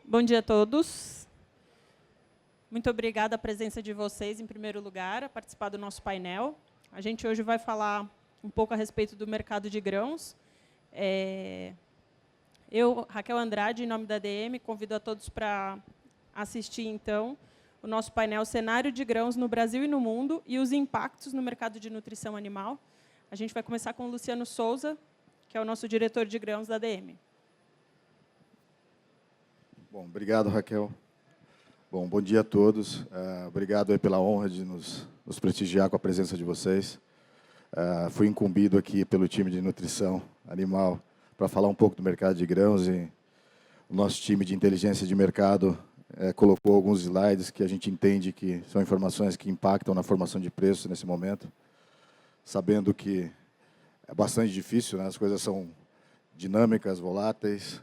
Bom dia a todos. Muito obrigada a presença de vocês, em primeiro lugar, a participar do nosso painel. A gente hoje vai falar um pouco a respeito do mercado de grãos. Eu, Raquel Andrade, em nome da ADM, convido a todos para assistir, então, o nosso painel Cenário de Grãos no Brasil e no Mundo e os impactos no mercado de nutrição animal. A gente vai começar com o Luciano Souza, que é o nosso diretor de grãos da ADM. Bom, obrigado, Raquel. Bom dia a todos. Obrigado aí pela honra de nos prestigiar com a presença de vocês. Fui incumbido aqui pelo time de nutrição animal para falar um pouco do mercado de grãos e o nosso time de inteligência de mercado colocou alguns slides que a gente entende que são informações que impactam na formação de preços nesse momento, sabendo que é bastante difícil, né? As coisas são dinâmicas, voláteis.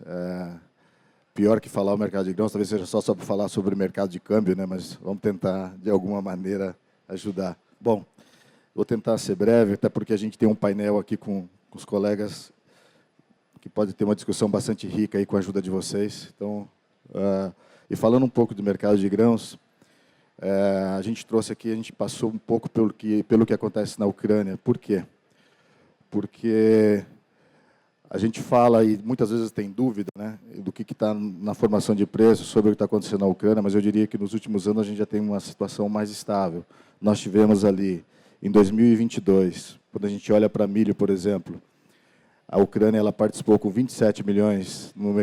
Pior que falar o mercado de grãos, talvez seja só para falar sobre o mercado de câmbio, né? Mas vamos tentar, de alguma maneira, ajudar. Bom, vou tentar ser breve, até porque a gente tem um painel aqui com os colegas que pode ter uma discussão bastante rica aí com a ajuda de vocês. Então, e falando um pouco do mercado de grãos, a gente trouxe aqui, a gente passou um pouco pelo que acontece na Ucrânia. Por quê? Porque a gente fala e muitas vezes tem dúvida, né, do que está na formação de preços, sobre o que está acontecendo na Ucrânia, mas eu diria que nos últimos anos a gente já tem uma situação mais estável. Nós tivemos ali, em 2022, quando a gente olha para milho, por exemplo, a Ucrânia ela participou com 27 milhões no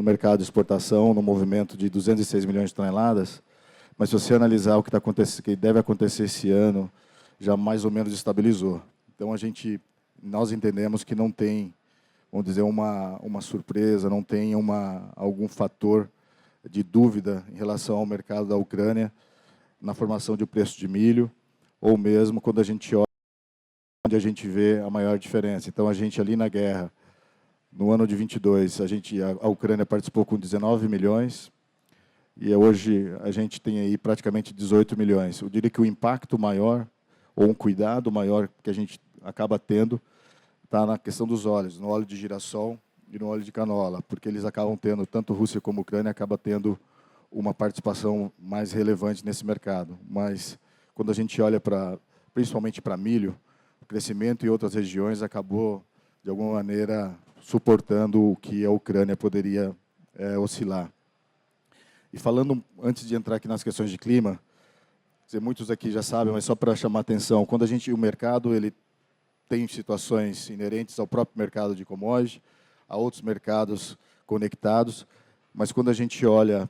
mercado de exportação, no movimento de 206 milhões de toneladas, mas se você analisar o que que deve acontecer esse ano, já mais ou menos estabilizou. Então, nós entendemos que não tem, vamos dizer, uma surpresa, não tem algum fator de dúvida em relação ao mercado da Ucrânia na formação de preço de milho, ou mesmo quando a gente olha onde a gente vê a maior diferença. Então, a gente ali na guerra, no ano de 22, a Ucrânia participou com 19 milhões, e hoje a gente tem aí praticamente 18 milhões. Eu diria que o impacto maior, ou um cuidado maior que a gente acaba tendo, está na questão dos óleos, no óleo de girassol e no óleo de canola, porque eles acabam tendo, tanto Rússia como Ucrânia, acaba tendo uma participação mais relevante nesse mercado. Mas, quando a gente olha principalmente para milho, o crescimento em outras regiões acabou, de alguma maneira, suportando o que a Ucrânia poderia oscilar. E falando, antes de entrar aqui nas questões de clima, muitos aqui já sabem, mas só para chamar a atenção, quando o mercado ele tem situações inerentes ao próprio mercado de commodity, a outros mercados conectados, mas quando a gente olha,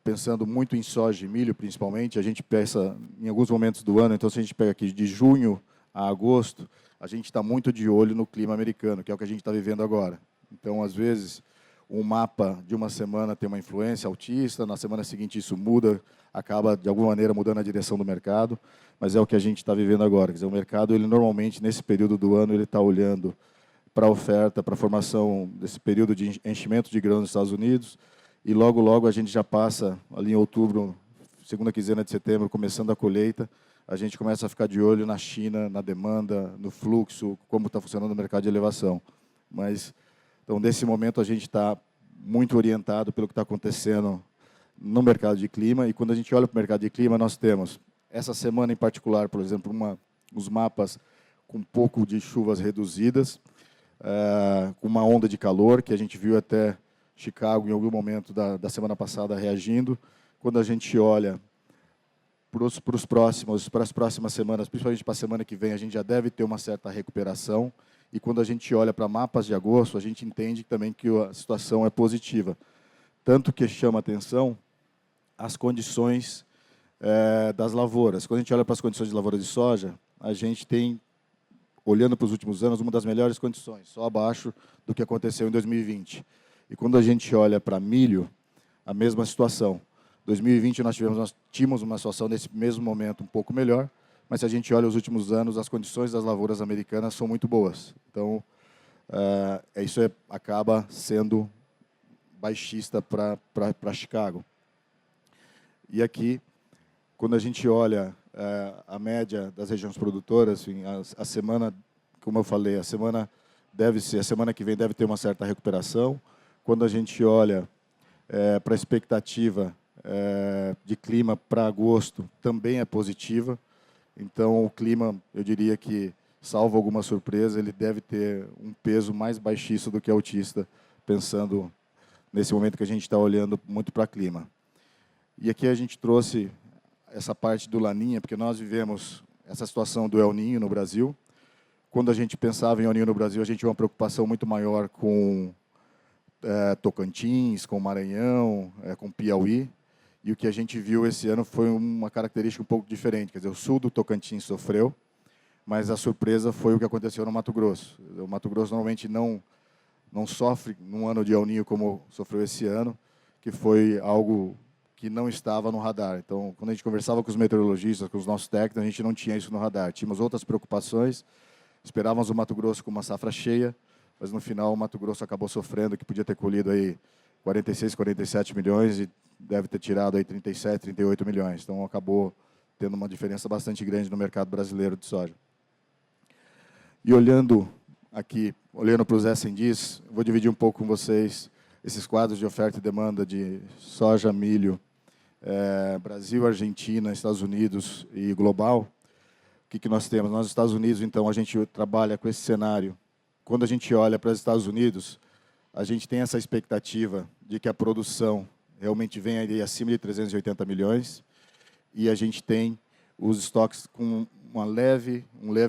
pensando muito em soja e milho, principalmente, a gente pensa em alguns momentos do ano, então se a gente pega aqui de junho a agosto, a gente está muito de olho no clima americano, que é o que a gente está vivendo agora. Então, às vezes, um mapa de uma semana tem uma influência altista, na semana seguinte isso muda, acaba, de alguma maneira, mudando a direção do mercado, mas é o que a gente está vivendo agora. Quer dizer, o mercado, ele normalmente, nesse período do ano, ele está olhando para a oferta, para a formação desse período de enchimento de grãos nos Estados Unidos, e logo a gente já passa, ali em outubro, segunda quinzena de setembro, começando a colheita, a gente começa a ficar de olho na China, na demanda, no fluxo, como está funcionando o mercado de elevação. Mas, então, nesse momento, a gente está muito orientado pelo que está acontecendo no mercado de clima, e quando a gente olha para o mercado de clima, nós temos, essa semana em particular, por exemplo, uns mapas com um pouco de chuvas reduzidas, com uma onda de calor, que a gente viu até Chicago, em algum momento da semana passada, reagindo. Quando a gente olha para as próximas semanas, principalmente para a semana que vem, a gente já deve ter uma certa recuperação. E quando a gente olha para mapas de agosto, a gente entende também que a situação é positiva. Tanto que chama atenção as condições das lavouras. Quando a gente olha para as condições de lavoura de soja, a gente tem, olhando para os últimos anos, uma das melhores condições, só abaixo do que aconteceu em 2020. E quando a gente olha para milho, a mesma situação. Em 2020 nós tínhamos uma situação nesse mesmo momento um pouco melhor, mas se a gente olha os últimos anos, as condições das lavouras americanas são muito boas. Então, isso acaba sendo baixista para Chicago. E aqui, quando a gente olha a média das regiões produtoras, enfim, a semana, como eu falei, a semana que vem deve ter uma certa recuperação. Quando a gente olha para a expectativa de clima para agosto também é positiva. Então, o clima, eu diria que, salvo alguma surpresa, ele deve ter um peso mais baixista do que altista, pensando nesse momento que a gente está olhando muito para clima. E aqui a gente trouxe essa parte do Laninha, porque nós vivemos essa situação do El Niño no Brasil. Quando a gente pensava em El Niño no Brasil, a gente tinha uma preocupação muito maior com Tocantins, com Maranhão, com Piauí. E o que a gente viu esse ano foi uma característica um pouco diferente. Quer dizer, o sul do Tocantins sofreu, mas a surpresa foi o que aconteceu no Mato Grosso. O Mato Grosso normalmente não sofre num ano de El Niño como sofreu esse ano, que foi algo que não estava no radar. Então, quando a gente conversava com os meteorologistas, com os nossos técnicos, a gente não tinha isso no radar. Tínhamos outras preocupações, esperávamos o Mato Grosso com uma safra cheia, mas no final o Mato Grosso acabou sofrendo, que podia ter colhido aí 46, 47 milhões e deve ter tirado aí 37, 38 milhões. Então, acabou tendo uma diferença bastante grande no mercado brasileiro de soja. E olhando aqui, olhando para os S&Ds, vou dividir um pouco com vocês esses quadros de oferta e demanda de soja, milho, Brasil, Argentina, Estados Unidos e global. O que nós temos? Nos Estados Unidos, então, a gente trabalha com esse cenário. Quando a gente olha para os Estados Unidos, a gente tem essa expectativa de que a produção realmente venha ali acima de 380 milhões e a gente tem os estoques com um leve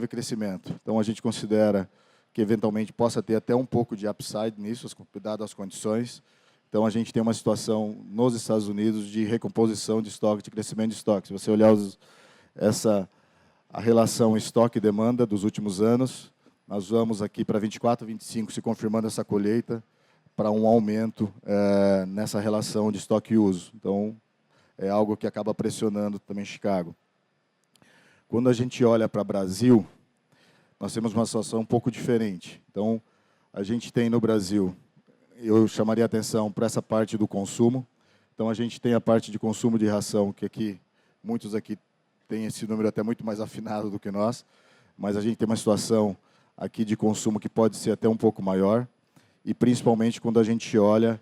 crescimento. Então, a gente considera que, eventualmente, possa ter até um pouco de upside nisso, dadas as condições. Então, a gente tem uma situação nos Estados Unidos de recomposição de estoque, de crescimento de estoque. Se você olhar a relação estoque e demanda dos últimos anos, nós vamos aqui para 24, 25, se confirmando essa colheita, para um aumento nessa relação de estoque e uso. Então, é algo que acaba pressionando também Chicago. Quando a gente olha para o Brasil, nós temos uma situação um pouco diferente. Então, a gente tem no Brasil, eu chamaria a atenção para essa parte do consumo. Então, a gente tem a parte de consumo de ração, que aqui, muitos aqui têm esse número até muito mais afinado do que nós, mas a gente tem uma situação aqui de consumo que pode ser até um pouco maior, e principalmente quando a gente olha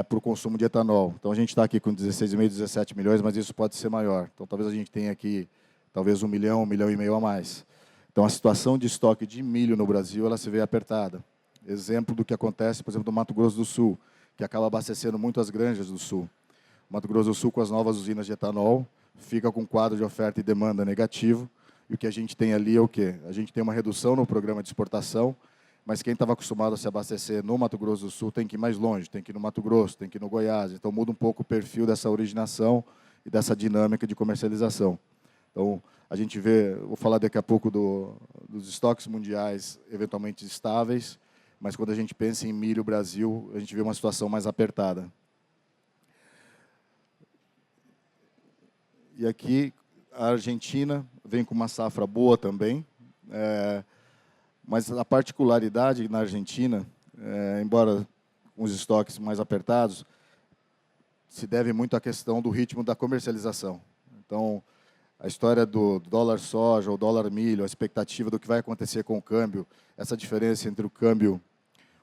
para o consumo de etanol. Então, a gente está aqui com 16,5, 17 milhões, mas isso pode ser maior. Então, talvez a gente tenha aqui, talvez 1 milhão e meio a mais. Então, a situação de estoque de milho no Brasil, ela se vê apertada. Exemplo do que acontece, por exemplo, no Mato Grosso do Sul, que acaba abastecendo muito as granjas do Sul. O Mato Grosso do Sul, com as novas usinas de etanol, fica com um quadro de oferta e demanda negativo. E o que a gente tem ali é o quê? A gente tem uma redução no programa de exportação, mas quem estava acostumado a se abastecer no Mato Grosso do Sul tem que ir mais longe, tem que ir no Mato Grosso, tem que ir no Goiás. Então, muda um pouco o perfil dessa originação e dessa dinâmica de comercialização. Então, a gente vê, vou falar daqui a pouco dos estoques mundiais eventualmente estáveis, mas quando a gente pensa em milho Brasil, a gente vê uma situação mais apertada. E aqui, a Argentina vem com uma safra boa também, mas a particularidade na Argentina, embora com os estoques mais apertados, se deve muito à questão do ritmo da comercialização. Então, a história do dólar soja ou dólar milho, a expectativa do que vai acontecer com o câmbio, essa diferença entre o câmbio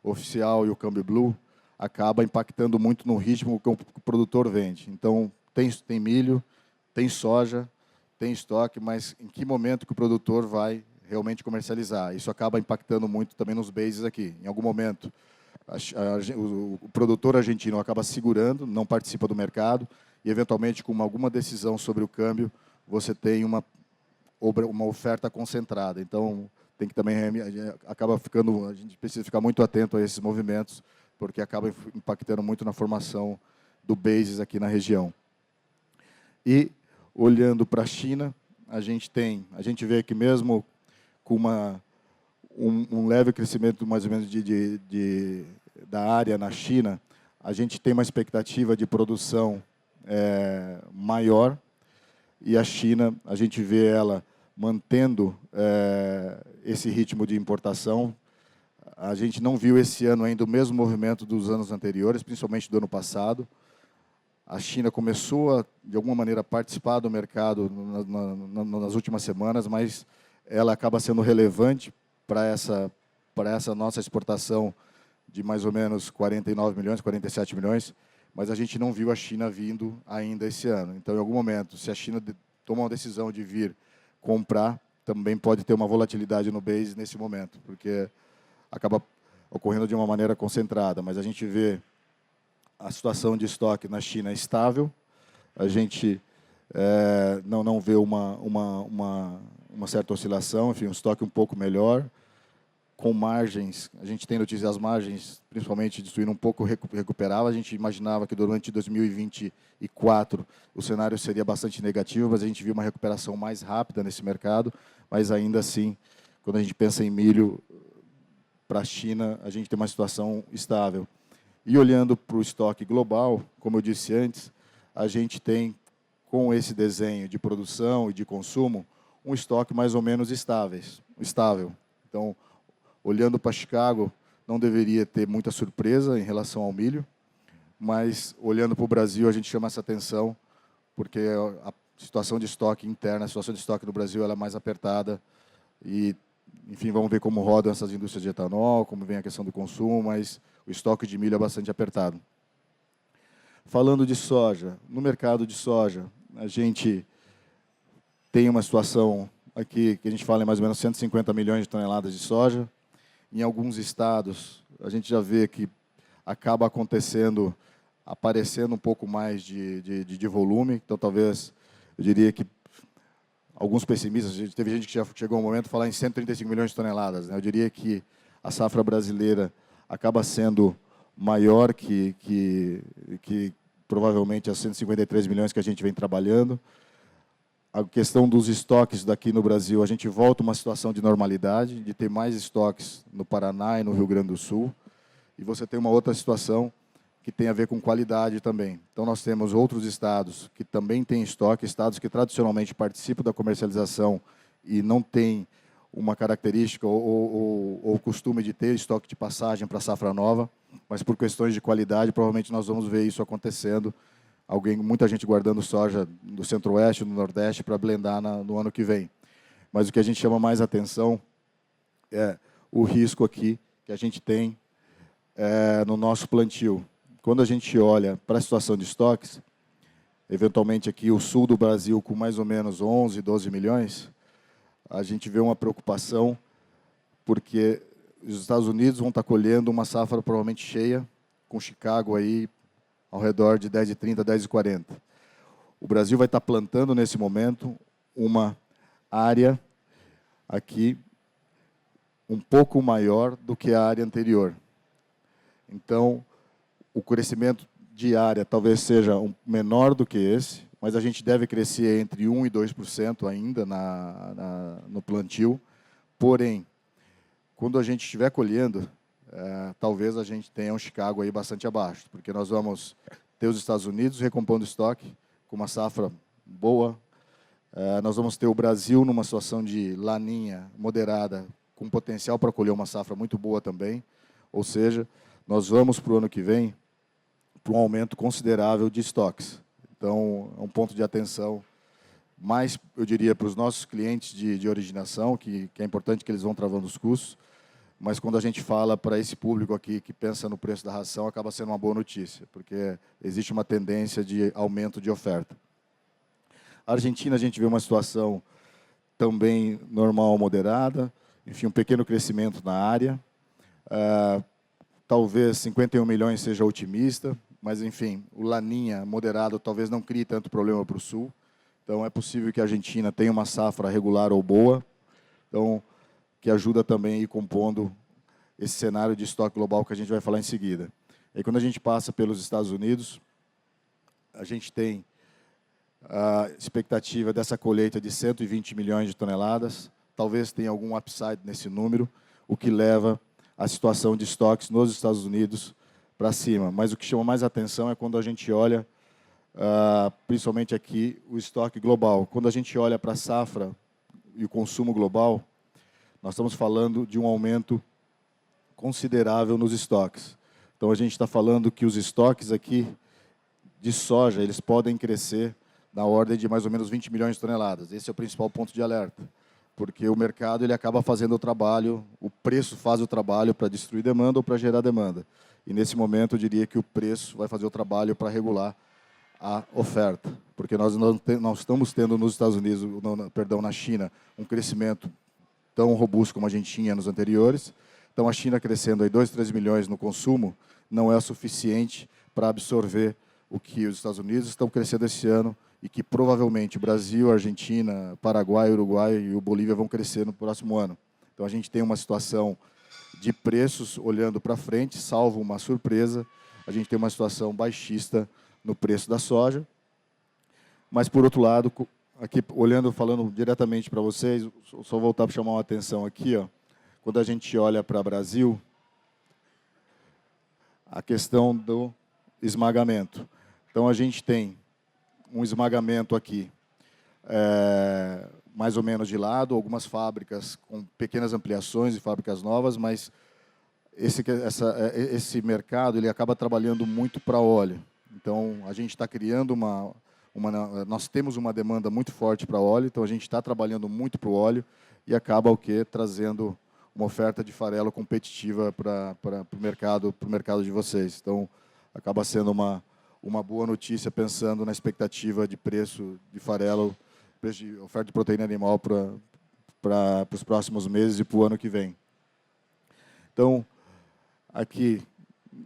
oficial e o câmbio blue, acaba impactando muito no ritmo que o produtor vende. Então, tem milho, tem soja, tem estoque, mas em que momento que o produtor vai realmente comercializar? Isso acaba impactando muito também nos bases aqui. Em algum momento, o produtor argentino acaba segurando, não participa do mercado, e, eventualmente, com alguma decisão sobre o câmbio, você tem uma oferta concentrada. Então, tem que também a gente precisa ficar muito atento a esses movimentos, porque acaba impactando muito na formação do basis aqui na região. E, olhando para a China, a gente vê que mesmo com um leve crescimento mais ou menos da área na China, a gente tem uma expectativa de produção maior, e a China, a gente vê ela mantendo esse ritmo de importação. A gente não viu esse ano ainda o mesmo movimento dos anos anteriores, principalmente do ano passado. A China começou a, de alguma maneira, participar do mercado nas últimas semanas, mas ela acaba sendo relevante para essa nossa exportação de mais ou menos 49 milhões, 47 milhões, mas a gente não viu a China vindo ainda esse ano. Então, em algum momento, se a China tomar uma decisão de vir comprar, também pode ter uma volatilidade no base nesse momento, porque acaba ocorrendo de uma maneira concentrada. Mas a gente vê a situação de estoque na China estável, a gente não vê uma certa oscilação, enfim, um estoque um pouco melhor, com margens, a gente tem notícias, as margens, principalmente de suíno, um pouco recuperava. A gente imaginava que durante 2024 o cenário seria bastante negativo, mas a gente viu uma recuperação mais rápida nesse mercado, mas ainda assim, quando a gente pensa em milho para a China, a gente tem uma situação estável. E olhando para o estoque global, como eu disse antes, a gente tem, com esse desenho de produção e de consumo, um estoque mais ou menos estável. Então, olhando para Chicago, não deveria ter muita surpresa em relação ao milho, mas olhando para o Brasil, a gente chama essa atenção, porque a situação de estoque interna, a situação de estoque no Brasil ela é mais apertada e, enfim, vamos ver como rodam essas indústrias de etanol, como vem a questão do consumo, mas o estoque de milho é bastante apertado. Falando de soja, no mercado de soja, a gente tem uma situação aqui que a gente fala em mais ou menos 150 milhões de toneladas de soja. Em alguns estados, a gente já vê que acaba aparecendo um pouco mais de volume. Então, talvez, eu diria que alguns pessimistas, teve gente que já chegou um momento de falar em 135 milhões de toneladas. Né? Eu diria que a safra brasileira acaba sendo maior que provavelmente as 153 milhões que a gente vem trabalhando. A questão dos estoques daqui no Brasil, a gente volta a uma situação de normalidade, de ter mais estoques no Paraná e no Rio Grande do Sul. E você tem uma outra situação que tem a ver com qualidade também. Então, nós temos outros estados que também têm estoque, estados que tradicionalmente participam da comercialização e não têm uma característica ou costume de ter estoque de passagem para a safra nova, mas por questões de qualidade, provavelmente nós vamos ver isso acontecendo. Muita gente guardando soja do Centro-Oeste, do Nordeste, para blendar no ano que vem. Mas o que a gente chama mais atenção é o risco aqui que a gente tem no nosso plantio. Quando a gente olha para a situação de estoques, eventualmente aqui o sul do Brasil com mais ou menos 11, 12 milhões, a gente vê uma preocupação porque os Estados Unidos vão estar colhendo uma safra provavelmente cheia, com Chicago aí ao redor de 10,30, 10,40. O Brasil vai estar plantando, nesse momento, uma área aqui um pouco maior do que a área anterior. Então, o crescimento de área talvez seja menor do que esse, mas a gente deve crescer entre 1% e 2% ainda no plantio. Porém, quando a gente estiver colhendo, talvez a gente tenha um Chicago aí bastante abaixo, porque nós vamos ter os Estados Unidos recompondo estoque com uma safra boa, nós vamos ter o Brasil numa situação de laninha moderada, com potencial para colher uma safra muito boa também, ou seja, nós vamos para o ano que vem para um aumento considerável de estoques. Então, é um ponto de atenção mais, eu diria, para os nossos clientes de originação, que é importante que eles vão travando os custos, mas quando a gente fala para esse público aqui que pensa no preço da ração, acaba sendo uma boa notícia, porque existe uma tendência de aumento de oferta. A Argentina, a gente vê uma situação também normal, moderada, enfim, um pequeno crescimento na área. Talvez 51 milhões seja otimista, mas, enfim, o Laninha moderado talvez não crie tanto problema para o Sul. Então, é possível que a Argentina tenha uma safra regular ou boa. Então, que ajuda também a ir compondo esse cenário de estoque global que a gente vai falar em seguida. E quando a gente passa pelos Estados Unidos, a gente tem a expectativa dessa colheita de 120 milhões de toneladas, talvez tenha algum upside nesse número, o que leva a situação de estoques nos Estados Unidos para cima. Mas o que chama mais atenção é quando a gente olha, principalmente aqui, o estoque global. Quando a gente olha para a safra e o consumo global, nós estamos falando de um aumento considerável nos estoques. Então, a gente está falando que os estoques aqui de soja, eles podem crescer na ordem de mais ou menos 20 milhões de toneladas. Esse é o principal ponto de alerta, porque o mercado ele acaba fazendo o trabalho, o preço faz o trabalho para destruir demanda ou para gerar demanda. e nesse momento eu diria que o preço vai fazer o trabalho para regular a oferta, porque nós não estamos tendo nos Estados Unidos, na China, um crescimento tão robusto como a gente tinha nos anteriores. Então, a China crescendo aí 2, 3 milhões no consumo não é suficiente para absorver o que os Estados Unidos estão crescendo esse ano e que provavelmente o Brasil, a Argentina, Paraguai, Uruguai e o Bolívia vão crescer no próximo ano. Então, a gente tem uma situação de preços olhando para frente, salvo uma surpresa, a gente tem uma situação baixista no preço da soja. Mas, por outro lado, aqui olhando, falando diretamente para vocês, só voltar para chamar uma atenção aqui, ó, quando a gente olha para o Brasil, a questão do esmagamento. Então, a gente tem um esmagamento aqui, mais ou menos de lado, algumas fábricas com pequenas ampliações e fábricas novas, mas esse mercado ele acaba trabalhando muito para óleo. Então, a gente está criando nós temos uma demanda muito forte para óleo, então a gente está trabalhando muito para o óleo e acaba o quê? Trazendo uma oferta de farelo competitiva para o mercado de vocês. Então, acaba sendo uma boa notícia pensando na expectativa de preço de farelo, preço de oferta de proteína animal para os próximos meses e para o ano que vem. Então, aqui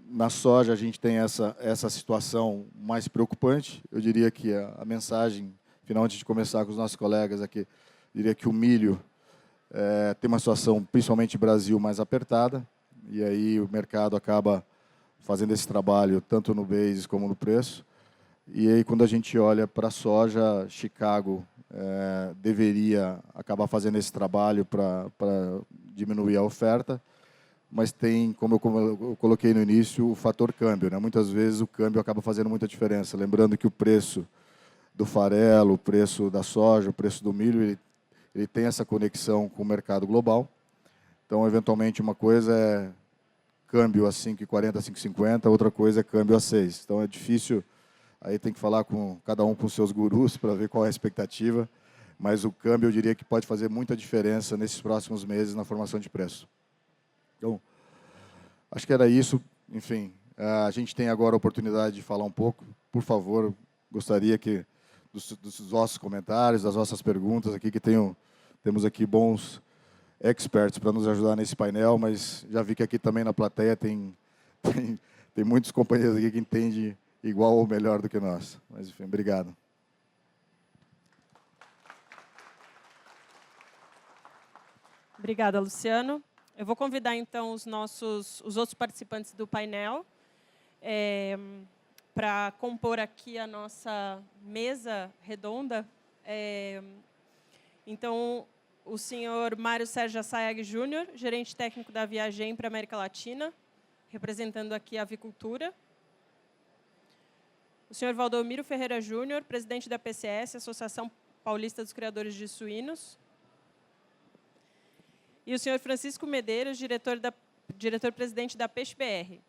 na soja a gente tem essa situação mais preocupante. Eu diria que a mensagem final, antes de começar com os nossos colegas aqui, eu diria que o milho tem uma situação, principalmente no Brasil, mais apertada, e aí o mercado acaba fazendo esse trabalho tanto no basis como no preço. E aí, quando a gente olha para a soja, Chicago deveria acabar fazendo esse trabalho para diminuir a oferta, mas tem, como eu coloquei no início, o fator câmbio, né? Muitas vezes o câmbio acaba fazendo muita diferença. Lembrando que o preço do farelo, o preço da soja, o preço do milho, ele tem essa conexão com o mercado global. Então, eventualmente, uma coisa é câmbio a 5,40, 5,50, outra coisa é câmbio a 6. Então, é difícil, aí tem que falar com cada um com seus gurus para ver qual é a expectativa, mas o câmbio, eu diria que pode fazer muita diferença nesses próximos meses na formação de preço. Então, acho que era isso. Enfim, a gente tem agora a oportunidade de falar um pouco. Por favor, gostaria que dos nossos comentários, das nossas perguntas aqui, que temos aqui bons experts para nos ajudar nesse painel, mas já vi que aqui também na plateia tem muitos companheiros aqui que entendem igual ou melhor do que nós. Mas, enfim, obrigado. Obrigada, Luciano. Eu vou convidar, então, os outros participantes do painel para compor aqui a nossa mesa redonda. Então, o senhor Mário Sérgio Assayag Júnior, gerente técnico da Viagem para a América Latina, representando aqui a avicultura. O senhor Valdomiro Ferreira Júnior, presidente da PCS, Associação Paulista dos Criadores de Suínos. E o senhor Francisco Medeiros, diretor-presidente da Peixe BR.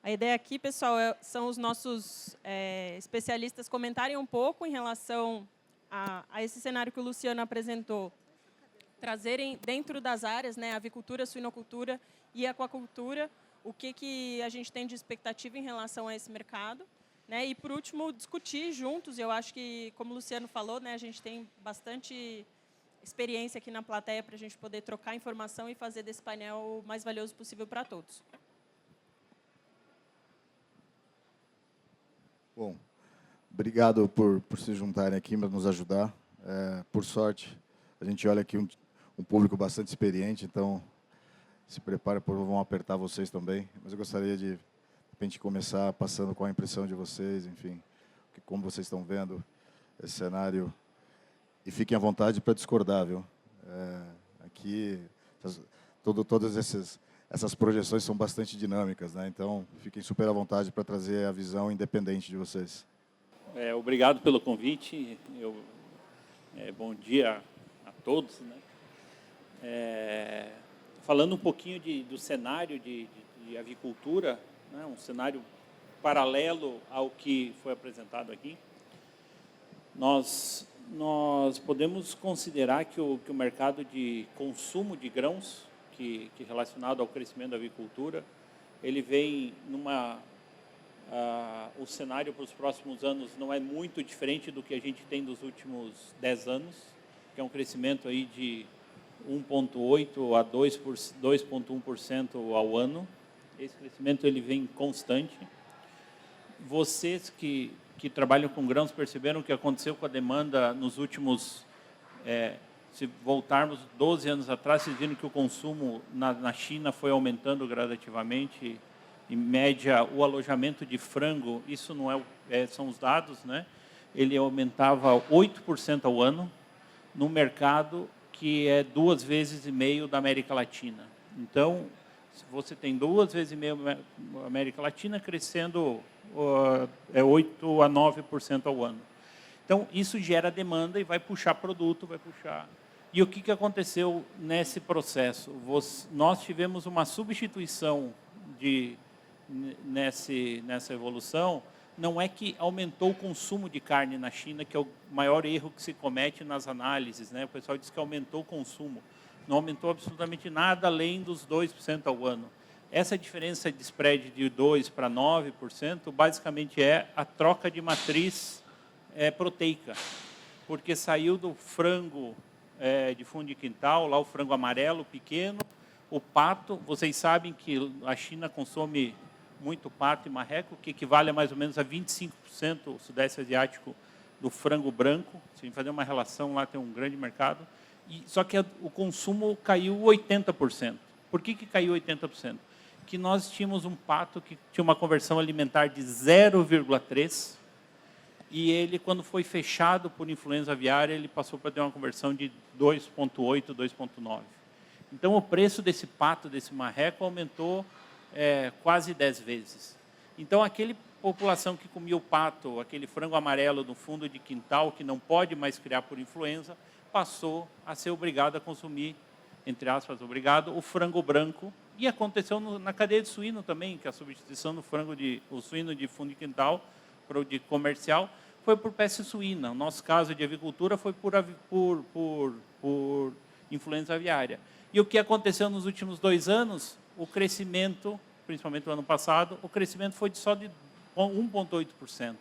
A ideia aqui, pessoal, são os nossos especialistas comentarem um pouco em relação a esse cenário que o Luciano apresentou, trazerem dentro das áreas, né, avicultura, suinocultura e aquacultura, o que a gente tem de expectativa em relação a esse mercado. Né, e, por último, discutir juntos. Eu acho que, como o Luciano falou, né, a gente tem bastante experiência aqui na plateia para a gente poder trocar informação e fazer desse painel o mais valioso possível para todos. Bom, obrigado por se juntarem aqui para nos ajudar. Por sorte, a gente olha aqui um público bastante experiente, então se prepare, vão apertar vocês também. Mas eu gostaria de repente começar passando com a impressão de vocês, enfim, como vocês estão vendo esse cenário. E fiquem à vontade para discordar, viu? Aqui, todas essas projeções são bastante dinâmicas, né? Então, fiquem super à vontade para trazer a visão independente de vocês. Obrigado pelo convite. Bom dia a todos, né? Falando um pouquinho do cenário de avicultura, né? Um cenário paralelo ao que foi apresentado aqui, nós podemos considerar que o mercado de consumo de grãos, que relacionado ao crescimento da avicultura, ele vem o cenário para os próximos anos não é muito diferente do que a gente tem dos últimos 10 anos, que é um crescimento aí de 1,8% a 2,1% ao ano. Esse crescimento ele vem constante. Vocês que trabalham com grãos perceberam o que aconteceu com a demanda nos últimos... se voltarmos 12 anos atrás, vocês viram que o consumo na China foi aumentando gradativamente. Em média, o alojamento de frango, isso não são os dados, né? Ele aumentava 8% ao ano, no mercado que é 2,5 vezes da América Latina. Então, você tem 2,5 vezes a América Latina crescendo 8 a 9% ao ano. Então, isso gera demanda e vai puxar produto, vai puxar... E o que aconteceu nesse processo? Nós tivemos uma substituição nessa evolução. Não é que aumentou o consumo de carne na China, que é o maior erro que se comete nas análises, né? O pessoal diz que aumentou o consumo. Não aumentou absolutamente nada além dos 2% ao ano. Essa diferença de spread de 2% para 9%, basicamente é a troca de matriz proteica. Porque saiu do frango de fundo de quintal, lá o frango amarelo, pequeno, o pato. Vocês sabem que a China consome muito pato e marreco, que equivale a mais ou menos a 25% o Sudeste Asiático do frango branco. Se a gente fazer uma relação, lá tem um grande mercado. Só que o consumo caiu 80%. Por que caiu 80%? Que nós tínhamos um pato que tinha uma conversão alimentar de 0,3, e ele, quando foi fechado por influenza aviária, ele passou para ter uma conversão de 2,8, 2,9. Então, o preço desse pato, desse marreco, aumentou quase 10 vezes. Então, aquela população que comia o pato, aquele frango amarelo no fundo de quintal, que não pode mais criar por influenza, passou a ser obrigado a consumir, entre aspas, o frango branco. E aconteceu na cadeia de suíno também, que a substituição do o suíno de fundo de quintal para o de comercial foi por peste suína. O nosso caso de avicultura foi por influenza aviária. E o que aconteceu nos últimos 2 anos? O crescimento, principalmente no ano passado, o crescimento foi só de 1,8%.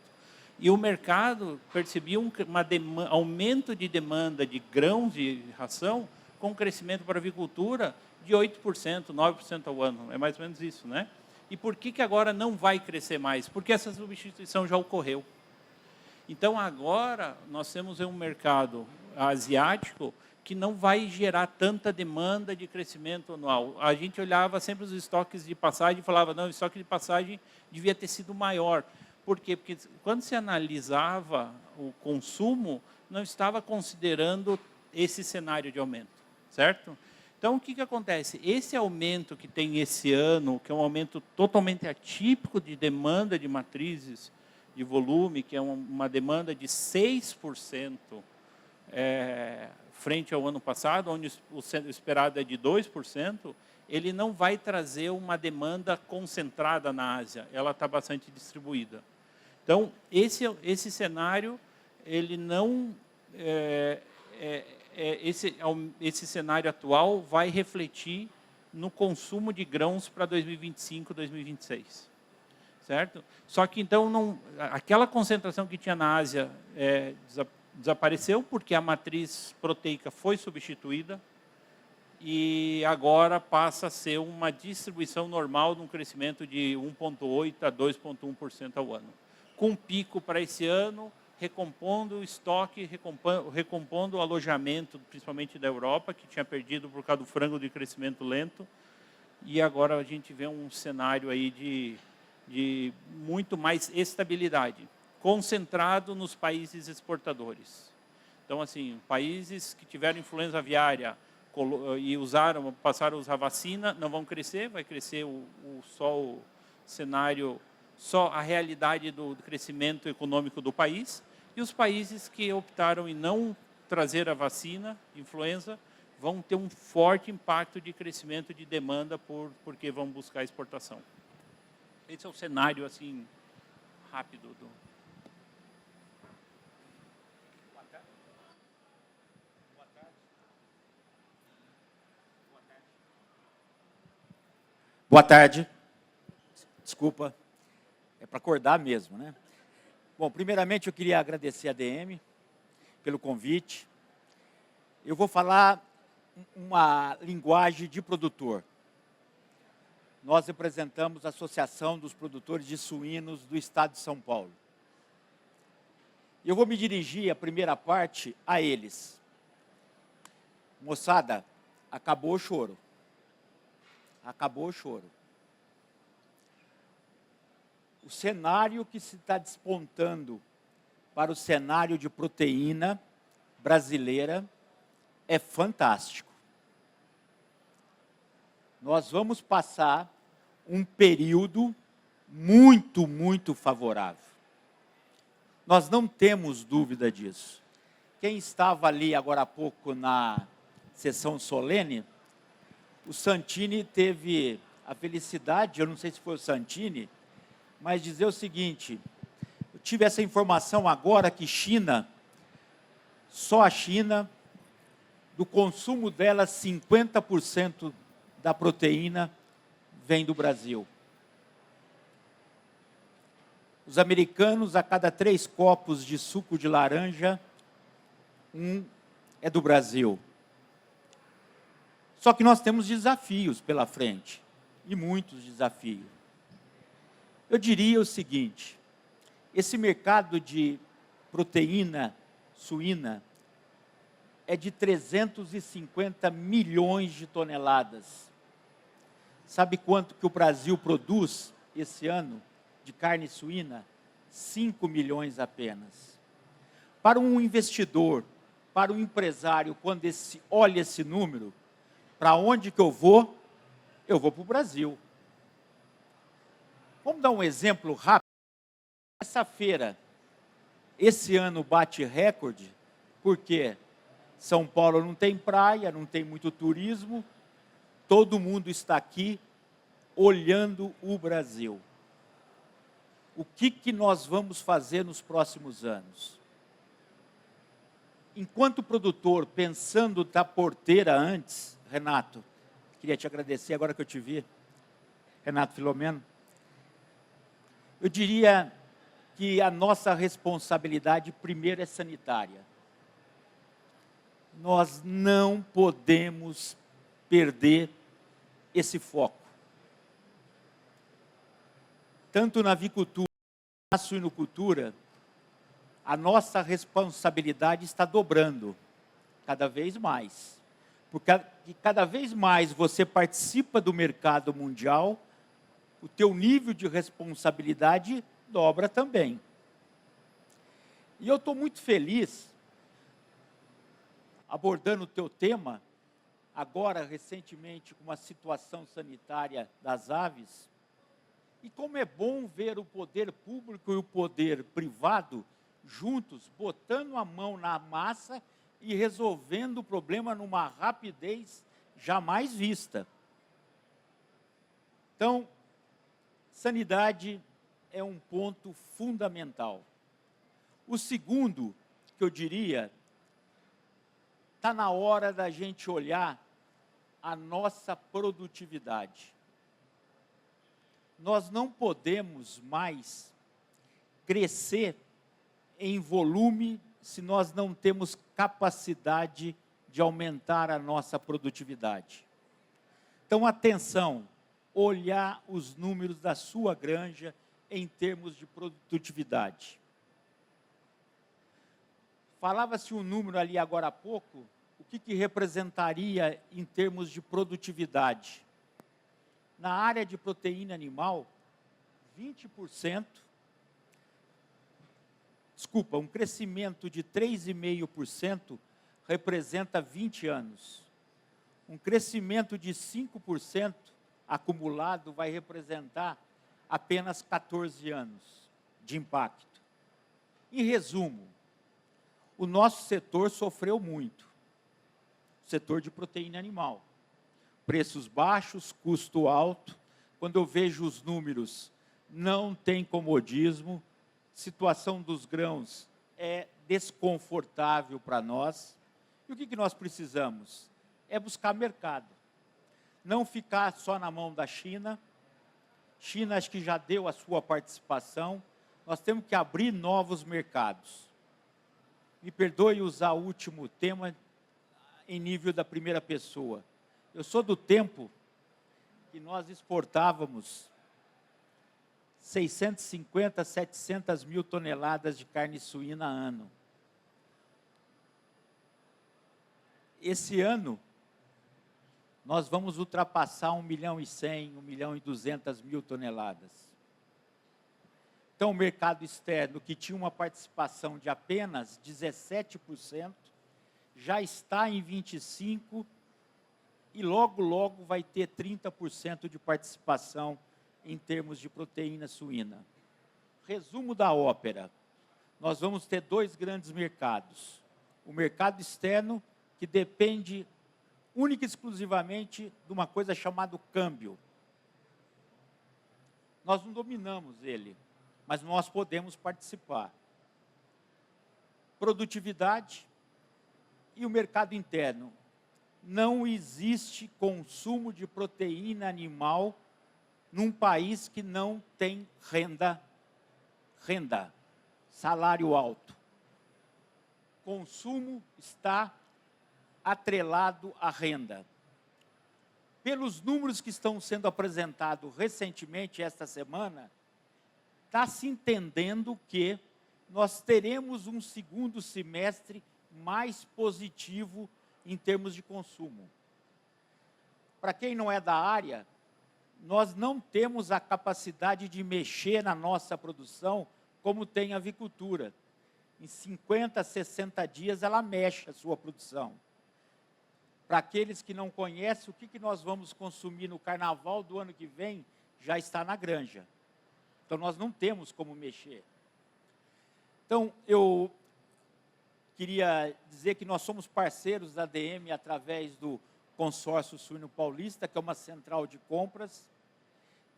E o mercado percebia um aumento de demanda de grãos de ração com crescimento para a avicultura de 8%, 9% ao ano. É mais ou menos isso, né? E por que agora não vai crescer mais? Porque essa substituição já ocorreu. Então, agora, nós temos um mercado asiático que não vai gerar tanta demanda de crescimento anual. A gente olhava sempre os estoques de passagem e falava, não, o estoque de passagem devia ter sido maior. Por quê? Porque quando se analisava o consumo, não estava considerando esse cenário de aumento, certo? Então, o que acontece? Esse aumento que tem esse ano, que é um aumento totalmente atípico de demanda de matrizes, de volume, que é uma demanda de 6% frente ao ano passado, onde o esperado é de 2%, ele não vai trazer uma demanda concentrada na Ásia, ela está bastante distribuída. Então, esse cenário, ele não... esse cenário atual vai refletir no consumo de grãos para 2025, 2026. Certo? Só que, então, aquela concentração que tinha na Ásia desapareceu, porque a matriz proteica foi substituída, e agora passa a ser uma distribuição normal de um crescimento de 1,8% a 2,1% ao ano. Com pico para esse ano, recompondo o estoque, recompondo o alojamento, principalmente da Europa, que tinha perdido por causa do frango de crescimento lento, e agora a gente vê um cenário aí de muito mais estabilidade, concentrado nos países exportadores. Então, assim, países que tiveram influenza aviária e passaram a usar vacina, não vão crescer, vai crescer só o cenário, só a realidade do crescimento econômico do país, e os países que optaram em não trazer a vacina de influenza vão ter um forte impacto de crescimento de demanda porque vão buscar exportação. Esse é o cenário, assim, rápido. Boa tarde. Boa tarde. Boa tarde. Desculpa, é para acordar mesmo, né? Bom, primeiramente eu queria agradecer a DM pelo convite. Eu vou falar uma linguagem de produtor. Nós representamos a Associação dos Produtores de Suínos do Estado de São Paulo. Eu vou me dirigir, a primeira parte, a eles. Moçada, acabou o choro. Acabou o choro. O cenário que se está despontando para o cenário de proteína brasileira é fantástico. Nós vamos passar um período muito favorável. Nós não temos dúvida disso. Quem estava ali agora há pouco na sessão solene, o Santini teve a felicidade, eu não sei se foi o Santini, mas dizer o seguinte, eu tive essa informação agora que China, só a China, do consumo dela, 50% da proteína vem do Brasil. Os americanos, a cada 3 copos de suco de laranja, 1 é do Brasil. Só que nós temos desafios pela frente, e muitos desafios. Eu diria o seguinte, esse mercado de proteína suína é de 350 milhões de toneladas. Sabe quanto que o Brasil produz esse ano de carne suína? 5 milhões apenas. Para um investidor, para um empresário, quando olha esse número, para onde que eu vou? Eu vou para o Brasil. Vamos dar um exemplo rápido. Essa feira, esse ano bate recorde, porque São Paulo não tem praia, não tem muito turismo, todo mundo está aqui olhando o Brasil. O que nós vamos fazer nos próximos anos? Enquanto produtor, pensando da porteira antes, Renato, queria te agradecer agora que eu te vi, Renato Filomeno, eu diria que a nossa responsabilidade primeiro é sanitária. Nós não podemos perder esse foco. Tanto na avicultura quanto na suinocultura, a nossa responsabilidade está dobrando, cada vez mais. Porque cada vez mais você participa do mercado mundial, o teu nível de responsabilidade dobra também. E eu estou muito feliz, abordando o teu tema, agora, recentemente, com uma situação sanitária das aves, e como é bom ver o poder público e o poder privado juntos, botando a mão na massa e resolvendo o problema numa rapidez jamais vista. Então, sanidade é um ponto fundamental. O segundo, que eu diria, está na hora da gente olhar a nossa produtividade. Nós não podemos mais crescer em volume se nós não temos capacidade de aumentar a nossa produtividade. Então, atenção, olhar os números da sua granja em termos de produtividade. Falava-se um número ali agora há pouco, o que representaria em termos de produtividade? Na área de proteína animal, 20%, um crescimento de 3,5% representa 20 anos. Um crescimento de 5% acumulado vai representar apenas 14 anos de impacto. Em resumo, o nosso setor sofreu muito. O setor de proteína animal. Preços baixos, custo alto. Quando eu vejo os números, não tem comodismo. Situação dos grãos é desconfortável para nós. E o que nós precisamos? É buscar mercado. Não ficar só na mão da China. China acho que já deu a sua participação. Nós temos que abrir novos mercados. Me perdoe usar o último tema em nível da primeira pessoa. Eu sou do tempo que nós exportávamos 650, 700 mil toneladas de carne suína ano. Esse ano, nós vamos ultrapassar 1.100.000, 1.200.000 toneladas. Então, o mercado externo, que tinha uma participação de apenas 17%, já está em 25% e logo, logo vai ter 30% de participação em termos de proteína suína. Resumo da ópera. Nós vamos ter dois grandes mercados. O mercado externo, que depende única e exclusivamente de uma coisa chamada câmbio. Nós não dominamos ele, mas nós podemos participar. Produtividade e o mercado interno. Não existe consumo de proteína animal num país que não tem renda, salário alto. Consumo está atrelado à renda. Pelos números que estão sendo apresentados recentemente, esta semana, está se entendendo que nós teremos um segundo semestre mais positivo em termos de consumo. Para quem não é da área, nós não temos a capacidade de mexer na nossa produção como tem a avicultura. Em 50, 60 dias ela mexe a sua produção. Para aqueles que não conhecem, o que nós vamos consumir no carnaval do ano que vem, já está na granja. Então, nós não temos como mexer. Então, eu queria dizer que nós somos parceiros da ADM através do Consórcio Suíno Paulista, que é uma central de compras.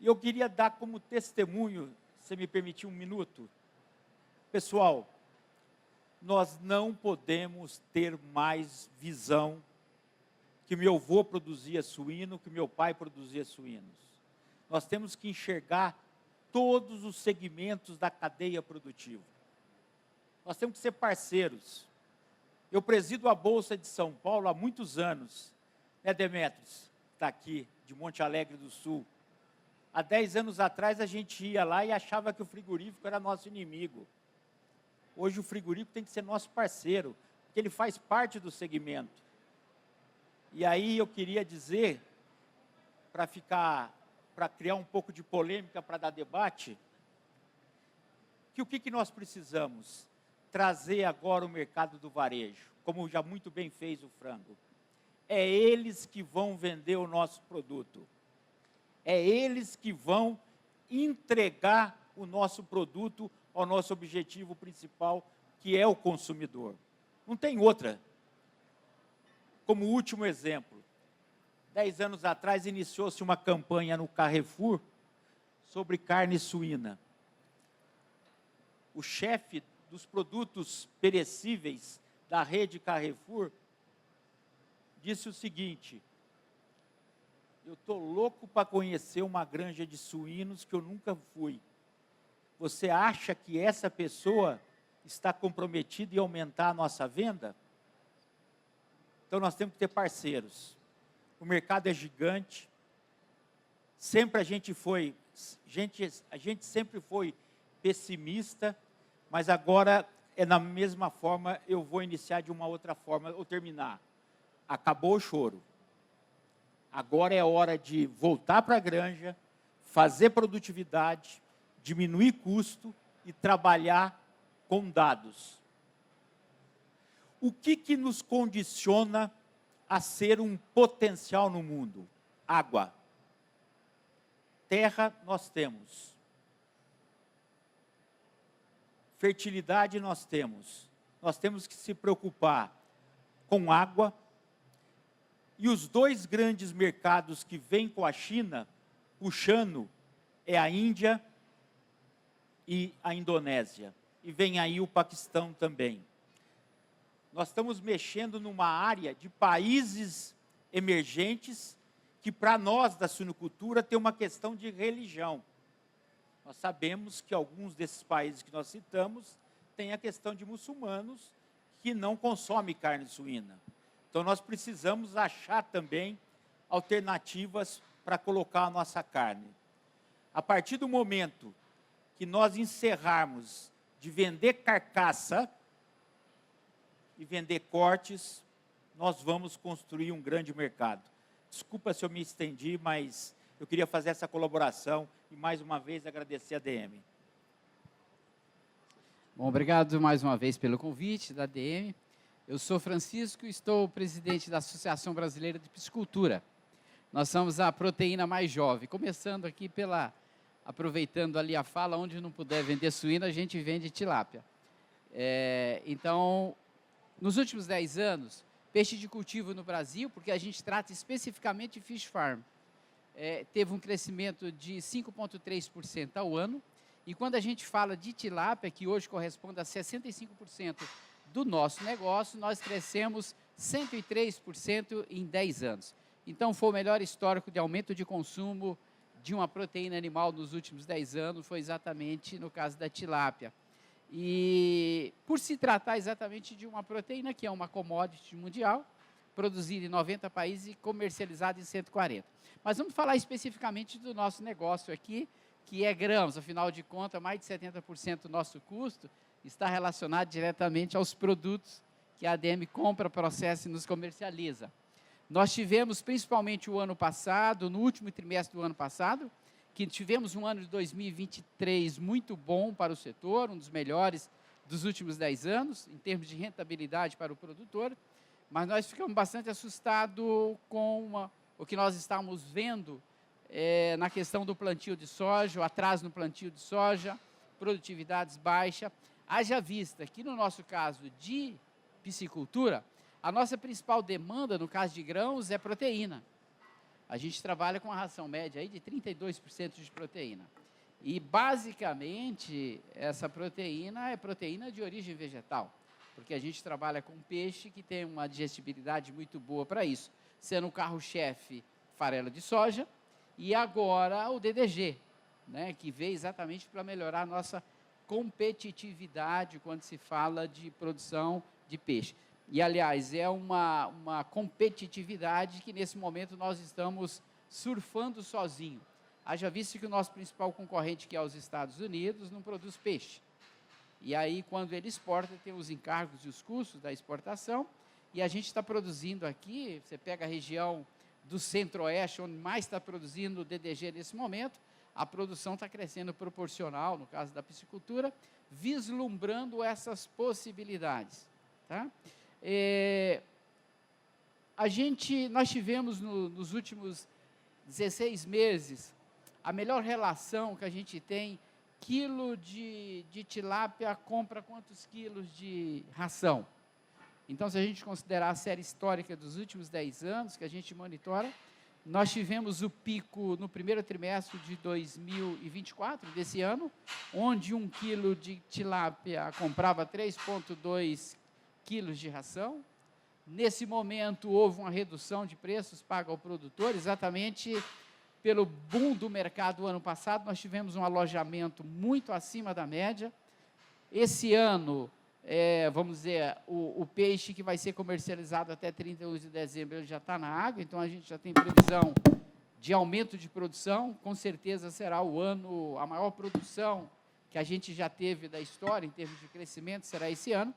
E eu queria dar como testemunho, se me permitir um minuto. Pessoal, nós não podemos ter mais visão que meu avô produzia suíno, que meu pai produzia suínos. Nós temos que enxergar todos os segmentos da cadeia produtiva. Nós temos que ser parceiros. Eu presido a Bolsa de São Paulo há muitos anos. Demetrios, está aqui, de Monte Alegre do Sul. Há 10 anos atrás, a gente ia lá e achava que o frigorífico era nosso inimigo. Hoje, o frigorífico tem que ser nosso parceiro, porque ele faz parte do segmento. E aí eu queria dizer, para criar um pouco de polêmica, para dar debate, que o que nós precisamos? Trazer agora o mercado do varejo, como já muito bem fez o frango. É eles que vão vender o nosso produto. É eles que vão entregar o nosso produto ao nosso objetivo principal, que é o consumidor. Não tem outra. Como último exemplo, 10 anos atrás iniciou-se uma campanha no Carrefour sobre carne suína. O chefe dos produtos perecíveis da rede Carrefour disse o seguinte: eu estou louco para conhecer uma granja de suínos que eu nunca fui. Você acha que essa pessoa está comprometida em aumentar a nossa venda? Então, nós temos que ter parceiros. O mercado é gigante. Sempre a gente sempre foi pessimista, mas agora, na mesma forma, eu vou iniciar de uma outra forma, ou terminar. Acabou o choro. Agora é hora de voltar para a granja, fazer produtividade, diminuir custo e trabalhar com dados. O que nos condiciona a ser um potencial no mundo? Água. Terra nós temos. Fertilidade nós temos. Nós temos que se preocupar com água. E os dois grandes mercados que vêm com a China, puxando, é a Índia e a Indonésia. E vem aí o Paquistão também. Nós estamos mexendo numa área de países emergentes que, para nós da suinocultura, tem uma questão de religião. Nós sabemos que alguns desses países que nós citamos têm a questão de muçulmanos que não consomem carne suína. Então, nós precisamos achar também alternativas para colocar a nossa carne. A partir do momento que nós encerrarmos de vender carcaça e vender cortes, nós vamos construir um grande mercado. Desculpa se eu me estendi, mas eu queria fazer essa colaboração e, mais uma vez, agradecer a ADM. Bom, obrigado mais uma vez pelo convite da ADM. Eu sou Francisco e estou presidente da Associação Brasileira de Piscicultura. Nós somos a proteína mais jovem, começando aqui aproveitando ali a fala, onde não puder vender suína, a gente vende tilápia. Então, nos últimos 10 anos, peixe de cultivo no Brasil, porque a gente trata especificamente de fish farm, teve um crescimento de 5,3% ao ano, e quando a gente fala de tilápia, que hoje corresponde a 65% do nosso negócio, nós crescemos 103% em 10 anos. Então, foi o melhor histórico de aumento de consumo de uma proteína animal nos últimos 10 anos, foi exatamente no caso da tilápia. E por se tratar exatamente de uma proteína que é uma commodity mundial, produzida em 90 países e comercializada em 140. Mas vamos falar especificamente do nosso negócio aqui, que é grãos. Afinal de contas, mais de 70% do nosso custo está relacionado diretamente aos produtos que a ADM compra, processa e nos comercializa. Nós tivemos, principalmente o ano passado, no último trimestre do ano passado, que tivemos um ano de 2023 muito bom para o setor, um dos melhores dos últimos 10 anos, em termos de rentabilidade para o produtor, mas nós ficamos bastante assustados com o que nós estamos vendo na questão do plantio de soja, o atraso no plantio de soja, produtividades baixas. Haja vista que, no nosso caso de piscicultura, a nossa principal demanda, no caso de grãos, é proteína. A gente trabalha com uma ração média aí de 32% de proteína. E, basicamente, essa proteína é proteína de origem vegetal, porque a gente trabalha com peixe que tem uma digestibilidade muito boa para isso, sendo o carro-chefe farelo de soja e agora o DDG, né, que veio exatamente para melhorar a nossa competitividade quando se fala de produção de peixe. E, aliás, é uma competitividade que, nesse momento, nós estamos surfando sozinho. Haja visto que o nosso principal concorrente, que é os Estados Unidos, não produz peixe. E aí, quando ele exporta, tem os encargos e os custos da exportação, e a gente está produzindo aqui, você pega a região do centro-oeste, onde mais está produzindo o DDG nesse momento, a produção está crescendo proporcional, no caso da piscicultura, vislumbrando essas possibilidades. Tá? Nós tivemos nos últimos 16 meses a melhor relação que a gente tem, quilo de tilápia compra quantos quilos de ração. Então, se a gente considerar a série histórica dos últimos 10 anos que a gente monitora, nós tivemos o pico no primeiro trimestre de 2024, desse ano, onde 1 quilo de tilápia comprava 3,2 quilos de ração. Nesse momento, houve uma redução de preços paga ao produtor, exatamente pelo boom do mercado do ano passado. Nós tivemos um alojamento muito acima da média. Esse ano, vamos dizer, o peixe que vai ser comercializado até 31 de dezembro, ele já está na água, então a gente já tem previsão de aumento de produção. Com certeza será o ano, a maior produção que a gente já teve da história, em termos de crescimento, será esse ano.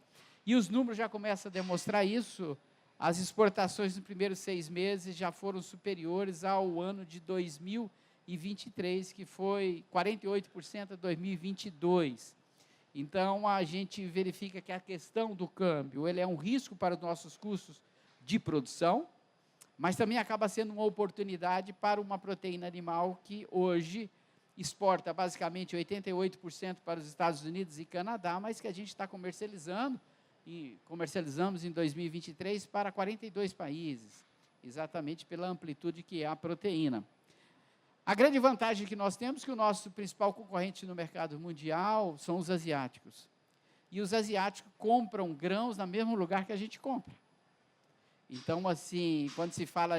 E os números já começam a demonstrar isso. As exportações nos primeiros 6 meses já foram superiores ao ano de 2023, que foi 48% de 2022. Então, a gente verifica que a questão do câmbio, ele é um risco para os nossos custos de produção, mas também acaba sendo uma oportunidade para uma proteína animal que hoje exporta basicamente 88% para os Estados Unidos e Canadá, mas que a gente está comercializando, e comercializamos em 2023 para 42 países, exatamente pela amplitude que é a proteína. A grande vantagem que nós temos é que o nosso principal concorrente no mercado mundial são os asiáticos. E os asiáticos compram grãos no mesmo lugar que a gente compra. Então, assim, quando se fala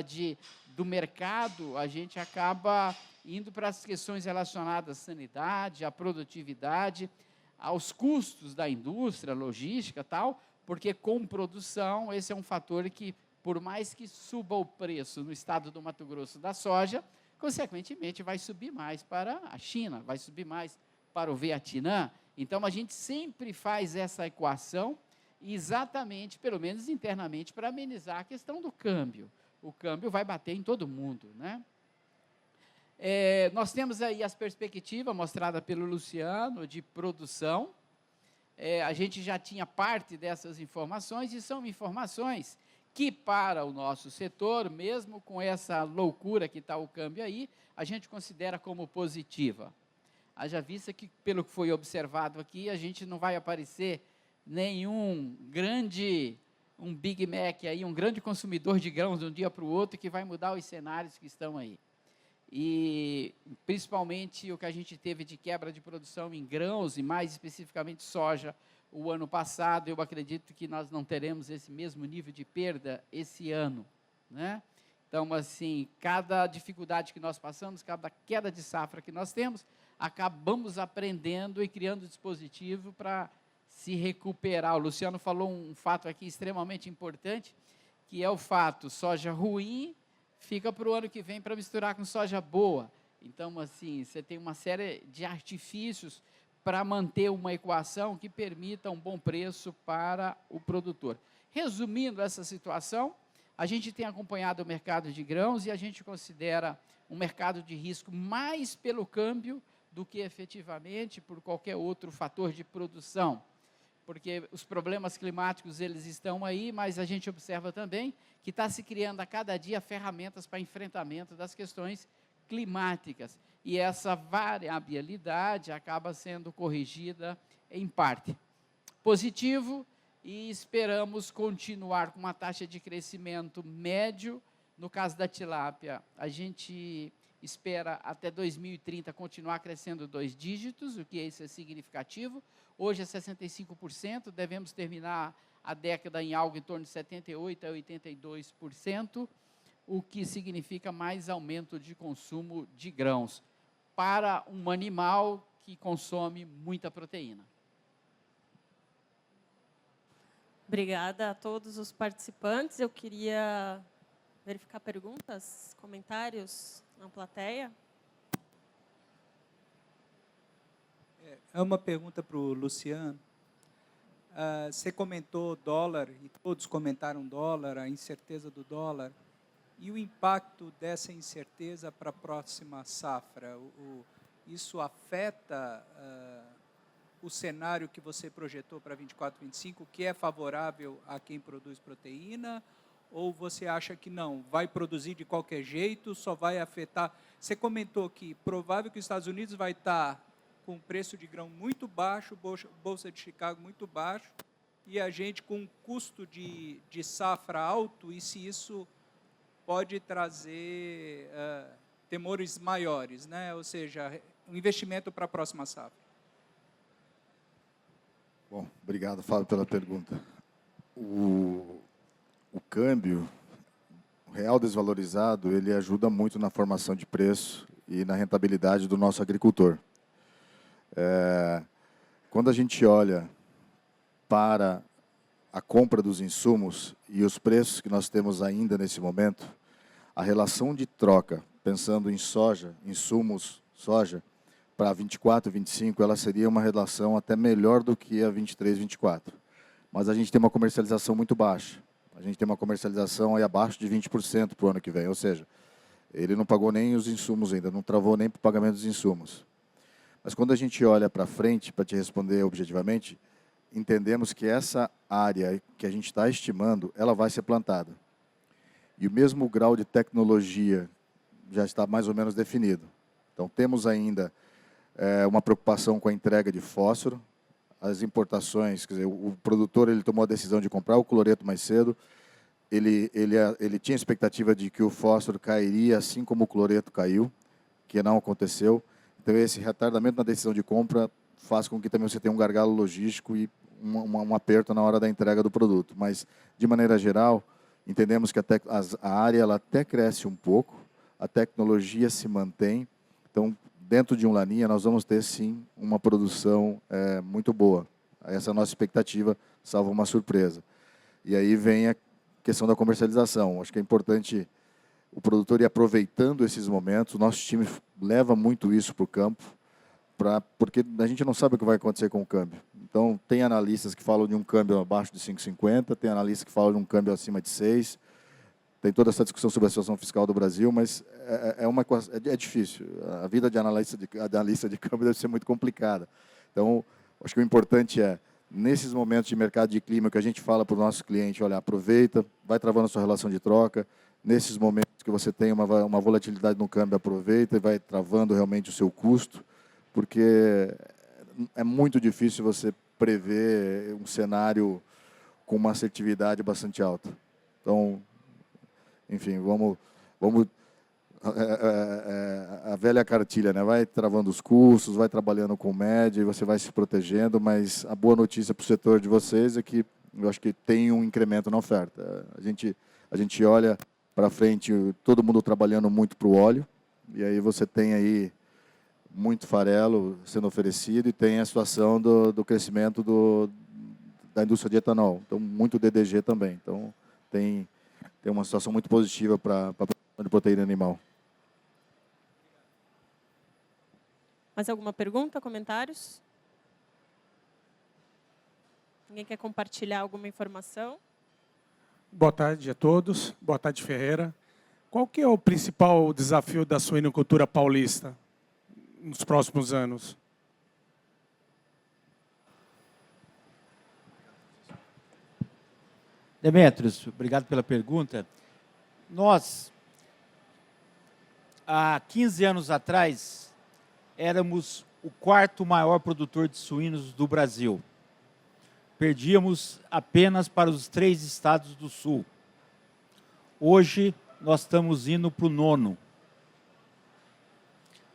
do mercado, a gente acaba indo para as questões relacionadas à sanidade, à produtividade, aos custos da indústria, logística, tal, porque com produção, esse é um fator que, por mais que suba o preço no estado do Mato Grosso da soja, consequentemente vai subir mais para a China, vai subir mais para o Vietnã. Então, a gente sempre faz essa equação, exatamente, pelo menos internamente, para amenizar a questão do câmbio. O câmbio vai bater em todo mundo, né? Nós temos aí as perspectivas mostradas pelo Luciano de produção. A gente já tinha parte dessas informações, e são informações que, para o nosso setor, mesmo com essa loucura que está o câmbio aí, a gente considera como positiva. Haja vista que, pelo que foi observado aqui, a gente não vai aparecer nenhum grande, um Big Mac aí, um grande consumidor de grãos de um dia para o outro, que vai mudar os cenários que estão aí. E, principalmente, o que a gente teve de quebra de produção em grãos, e mais especificamente soja, o ano passado, eu acredito que nós não teremos esse mesmo nível de perda esse ano, né? Então, assim, cada dificuldade que nós passamos, cada queda de safra que nós temos, acabamos aprendendo e criando dispositivo para se recuperar. O Luciano falou um fato aqui extremamente importante, que é o fato, soja ruim fica para o ano que vem para misturar com soja boa. Então, assim, você tem uma série de artifícios para manter uma equação que permita um bom preço para o produtor. Resumindo essa situação, a gente tem acompanhado o mercado de grãos e a gente considera um mercado de risco mais pelo câmbio do que efetivamente por qualquer outro fator de produção. Porque os problemas climáticos, eles estão aí, mas a gente observa também que está se criando a cada dia ferramentas para enfrentamento das questões climáticas. E essa variabilidade acaba sendo corrigida em parte. Positivo, e esperamos continuar com uma taxa de crescimento médio. No caso da tilápia, a gente espera até 2030 continuar crescendo 2 dígitos, o que isso é significativo. Hoje é 65%, devemos terminar a década em algo em torno de 78% a 82%, o que significa mais aumento de consumo de grãos para um animal que consome muita proteína. Obrigada a todos os participantes. Eu queria verificar perguntas, comentários na plateia. É uma pergunta para o Luciano. Você comentou dólar, e todos comentaram dólar, a incerteza do dólar, e o impacto dessa incerteza para a próxima safra. Isso afeta o cenário que você projetou para 24, 25, que é favorável a quem produz proteína, ou você acha que não, vai produzir de qualquer jeito, só vai afetar... Você comentou que provável que os Estados Unidos vai estar com preço de grão muito baixo, Bolsa de Chicago muito baixo, e a gente com um custo de safra alto, e se isso pode trazer temores maiores, né? Ou seja, um investimento para a próxima safra. Bom, obrigado, Fábio, pela pergunta. O câmbio, o real desvalorizado, ele ajuda muito na formação de preço e na rentabilidade do nosso agricultor. Quando a gente olha para a compra dos insumos e os preços que nós temos ainda nesse momento, a relação de troca, pensando em soja, insumos soja, para 24, 25, ela seria uma relação até melhor do que a 23, 24. Mas a gente tem uma comercialização muito baixa. A gente tem uma comercialização aí abaixo de 20% para o ano que vem, ou seja, ele não pagou nem os insumos ainda, não travou nem para o pagamento dos insumos. Mas quando a gente olha para frente, para te responder objetivamente, entendemos que essa área que a gente está estimando, ela vai ser plantada. E o mesmo grau de tecnologia já está mais ou menos definido. Então, temos ainda uma preocupação com a entrega de fósforo, as importações, quer dizer, o produtor ele tomou a decisão de comprar o cloreto mais cedo, ele tinha expectativa de que o fósforo cairia assim como o cloreto caiu, que não aconteceu. Então, esse retardamento na decisão de compra faz com que também você tenha um gargalo logístico e um aperto na hora da entrega do produto. Mas, de maneira geral, entendemos que a área ela até cresce um pouco, a tecnologia se mantém, Então, dentro de um Laninha, nós vamos ter, sim, uma produção muito boa. Essa é a nossa expectativa, salvo uma surpresa. E aí vem a questão da comercialização. Acho que é importante o produtor ir aproveitando esses momentos. O nosso time leva muito isso para o campo, porque a gente não sabe o que vai acontecer com o câmbio. Então, tem analistas que falam de um câmbio abaixo de 5,50, tem analistas que falam de um câmbio acima de 6. Tem toda essa discussão sobre a situação fiscal do Brasil, mas é difícil. A vida de analista de câmbio deve ser muito complicada. Então, acho que o importante é, nesses momentos de mercado de clima, que a gente fala para o nosso cliente, olha, aproveita, vai travando a sua relação de troca. Nesses momentos que você tem uma volatilidade no câmbio, aproveita e vai travando realmente o seu custo, porque é muito difícil você prever um cenário com uma assertividade bastante alta. Então, enfim, vamos a velha cartilha, né? Vai travando os custos, vai trabalhando com média e você vai se protegendo, mas a boa notícia para o setor de vocês é que eu acho que tem um incremento na oferta. A gente olha para frente, todo mundo trabalhando muito para o óleo, e aí você tem aí muito farelo sendo oferecido e tem a situação do crescimento da indústria de etanol. Então, muito DDG também. Então, tem uma situação muito positiva para a produção de proteína animal. Mais alguma pergunta, comentários? Ninguém quer compartilhar alguma informação? Boa tarde a todos. Boa tarde, Ferreira. Qual que é o principal desafio da suinocultura paulista nos próximos anos? Demetrios, obrigado pela pergunta. Nós, há 15 anos atrás, éramos o quarto maior produtor de suínos do Brasil. Perdíamos apenas para os 3 estados do Sul. Hoje, nós estamos indo para o 9º.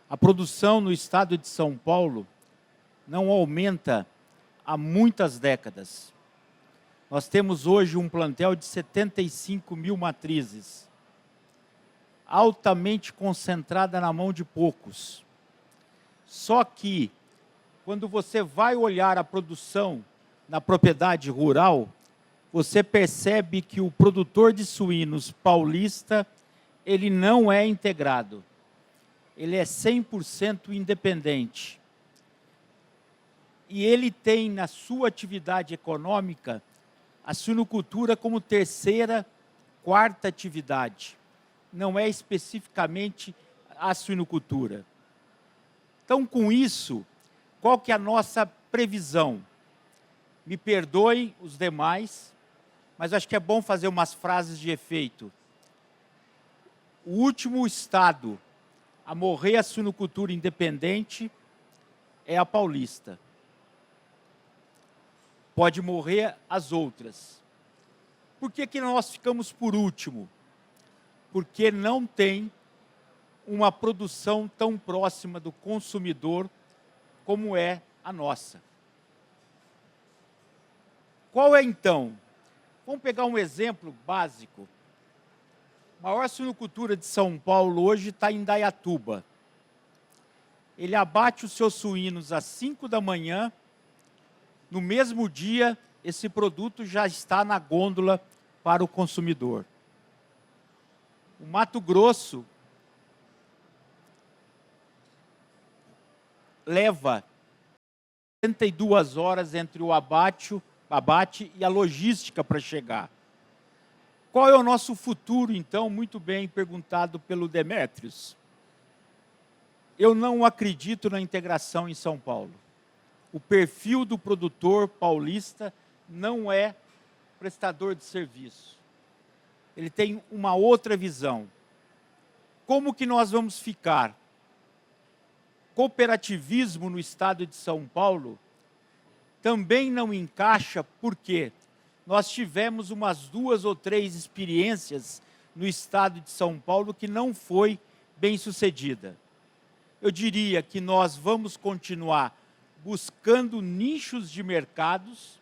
A produção no estado de São Paulo não aumenta há muitas décadas. Nós temos hoje um plantel de 75 mil matrizes, altamente concentrada na mão de poucos. Só que, quando você vai olhar a produção na propriedade rural, você percebe que o produtor de suínos paulista, ele não é integrado. Ele é 100% independente. E ele tem na sua atividade econômica a suinocultura como terceira, quarta atividade. Não é especificamente a suinocultura. Então, com isso, qual que é a nossa previsão? Me perdoem os demais, mas acho que é bom fazer umas frases de efeito. O último estado a morrer a suinocultura independente é a paulista. Pode morrer as outras. Por que nós ficamos por último? Porque não tem uma produção tão próxima do consumidor como é a nossa. Qual é, então? Vamos pegar um exemplo básico. A maior suinocultura de São Paulo hoje está em Indaiatuba. Ele abate os seus suínos às 5 da manhã. No mesmo dia, esse produto já está na gôndola para o consumidor. O Mato Grosso leva 72 horas entre o abate e a logística para chegar. Qual é o nosso futuro, então? Muito bem perguntado pelo Demetrios. Eu não acredito na integração em São Paulo. O perfil do produtor paulista não é prestador de serviço. Ele tem uma outra visão. Como que nós vamos ficar? Cooperativismo no estado de São Paulo também não encaixa, porque nós tivemos umas 2 ou 3 experiências no estado de São Paulo que não foi bem sucedida. Eu diria que nós vamos continuar buscando nichos de mercados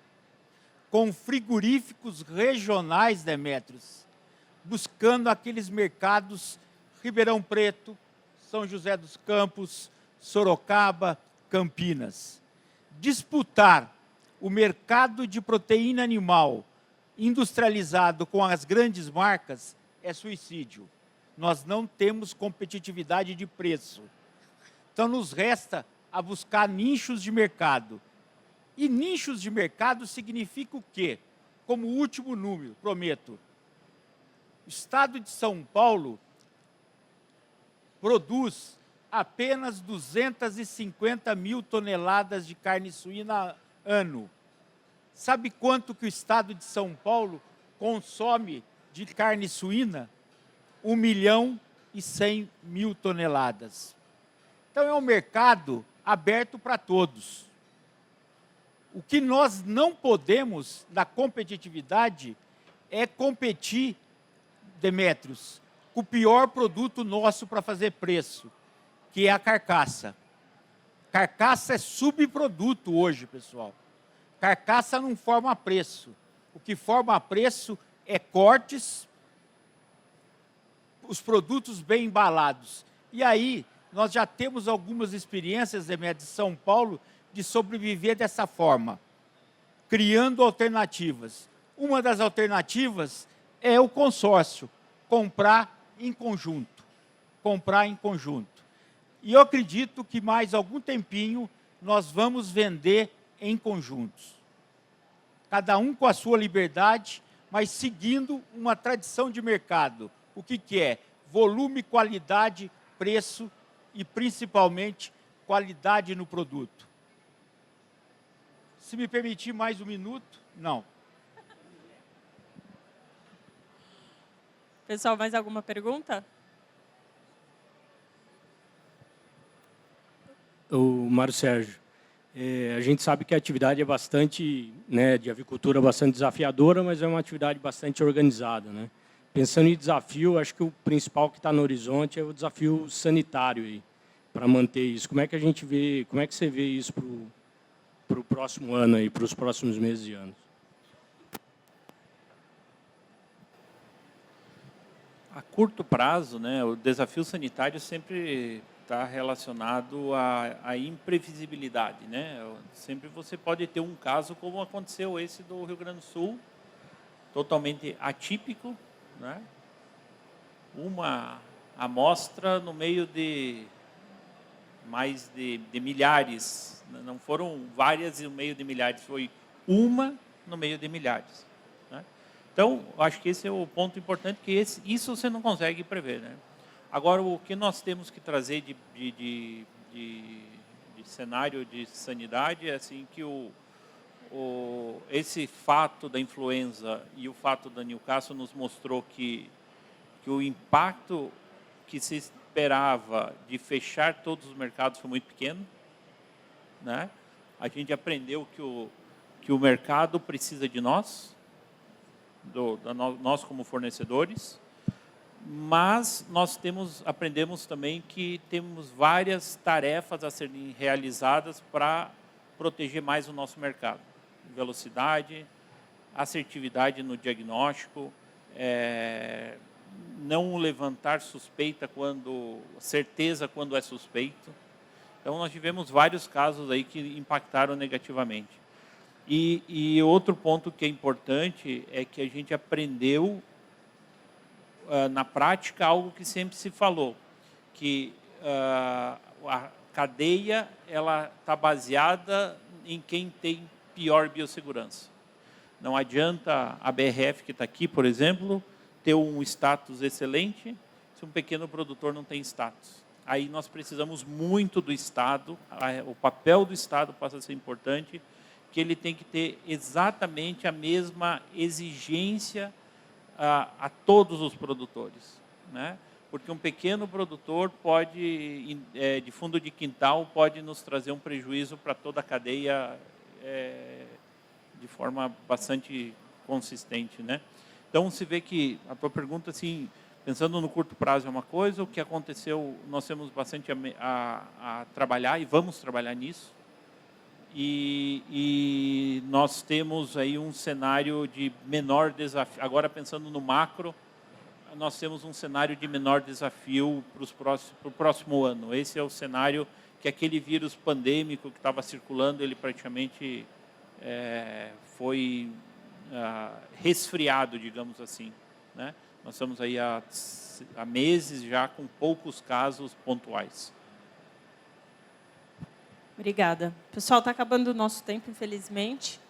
com frigoríficos regionais, Demetrios, buscando aqueles mercados Ribeirão Preto, São José dos Campos, Sorocaba, Campinas. Disputar o mercado de proteína animal industrializado com as grandes marcas é suicídio. Nós não temos competitividade de preço. Então, nos resta a buscar nichos de mercado. E nichos de mercado significa o quê? Como último número, prometo. O Estado de São Paulo produz apenas 250 mil toneladas de carne suína ano. Sabe quanto que o Estado de São Paulo consome de carne suína? 1.100.000 toneladas. Então, é um mercado aberto para todos. O que nós não podemos, na competitividade, é competir, Demétrios, com o pior produto nosso para fazer preço, que é a carcaça. Carcaça é subproduto hoje, pessoal. Carcaça não forma preço. O que forma preço é cortes, os produtos bem embalados. E aí, nós já temos algumas experiências, Demétrios, de São Paulo, de sobreviver dessa forma, criando alternativas. Uma das alternativas é o consórcio, comprar em conjunto. Comprar em conjunto. E eu acredito que mais algum tempinho nós vamos vender em conjuntos. Cada um com a sua liberdade, mas seguindo uma tradição de mercado. O que é? Volume, qualidade, preço e, principalmente, qualidade no produto. Se me permitir mais um minuto, não. Pessoal, mais alguma pergunta? O Mário Sérgio, a gente sabe que a atividade é bastante, né, de avicultura bastante desafiadora, mas é uma atividade bastante organizada, né? Pensando em desafio, acho que o principal que está no horizonte é o desafio sanitário aí, para manter isso. Como é que a gente vê, como é que você vê isso para o próximo ano aí, para os próximos meses e anos? A curto prazo, né, o desafio sanitário sempre está relacionado à imprevisibilidade, né? Sempre você pode ter um caso como aconteceu esse do Rio Grande do Sul, totalmente atípico, né? Uma amostra no meio de mais de milhares, não foram várias no meio de milhares, foi uma no meio de milhares, né? Então, acho que esse é o ponto importante, que isso você não consegue prever, né? Agora, o que nós temos que trazer de cenário de sanidade é assim que esse fato da influenza e o fato da Newcastle nos mostrou que o impacto que se esperava de fechar todos os mercados foi muito pequeno, né? A gente aprendeu que o mercado precisa de nós, nós como fornecedores, mas nós aprendemos também que temos várias tarefas a serem realizadas para proteger mais o nosso mercado. Velocidade, assertividade no diagnóstico, não levantar certeza quando é suspeito. Então, nós tivemos vários casos aí que impactaram negativamente. E outro ponto que é importante é que a gente aprendeu na prática algo que sempre se falou, que a cadeia ela está baseada em quem tem pior biossegurança. Não adianta a BRF, que está aqui, por exemplo, ter um status excelente se um pequeno produtor não tem status. Aí nós precisamos muito do Estado, o papel do Estado passa a ser importante, que ele tem que ter exatamente a mesma exigência a todos os produtores, né? Porque um pequeno produtor pode, de fundo de quintal, pode nos trazer um prejuízo para toda a cadeia de forma bastante consistente, né? Então, se vê que a tua pergunta, assim, pensando no curto prazo é uma coisa, o que aconteceu, nós temos bastante a trabalhar e vamos trabalhar nisso. E nós temos aí um cenário de menor desafio. Agora, pensando no macro, nós temos um cenário de menor desafio para o próximo ano. Esse é o cenário que aquele vírus pandêmico que estava circulando, ele praticamente foi resfriado, digamos assim, né? Nós estamos aí há meses já com poucos casos pontuais. Obrigada. Pessoal, está acabando o nosso tempo, infelizmente.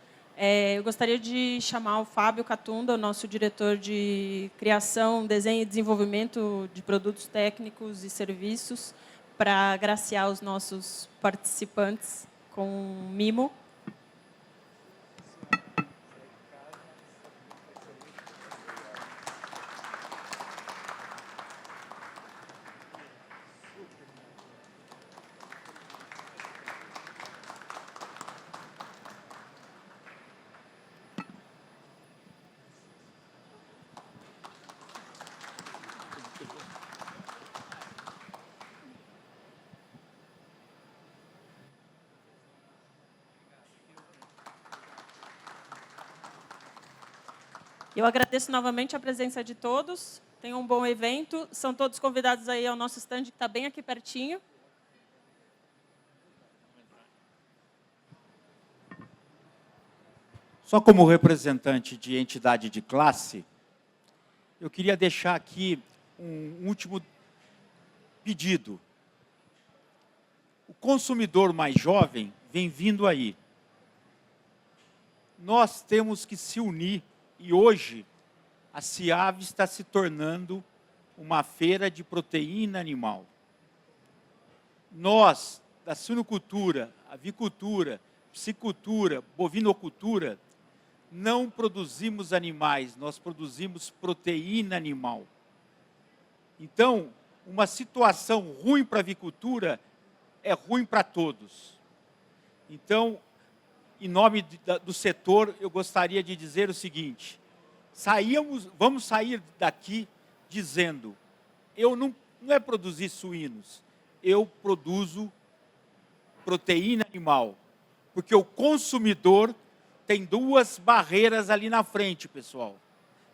Eu gostaria de chamar o Fábio Catunda, o nosso diretor de criação, desenho e desenvolvimento de produtos técnicos e serviços, para agraciar os nossos participantes com um mimo. Eu agradeço novamente a presença de todos. Tenham um bom evento. São todos convidados aí ao nosso stand, que está bem aqui pertinho. Só como representante de entidade de classe, eu queria deixar aqui um último pedido. O consumidor mais jovem vem vindo aí. Nós temos que se unir e hoje a CIAV está se tornando uma feira de proteína animal. Nós, da suinocultura, avicultura, piscicultura, bovinocultura, não produzimos animais, nós produzimos proteína animal. Então, uma situação ruim para a avicultura é ruim para todos. Então, em nome do setor, eu gostaria de dizer o seguinte: vamos sair daqui dizendo, não é produzir suínos, eu produzo proteína animal, porque o consumidor tem duas barreiras ali na frente, pessoal.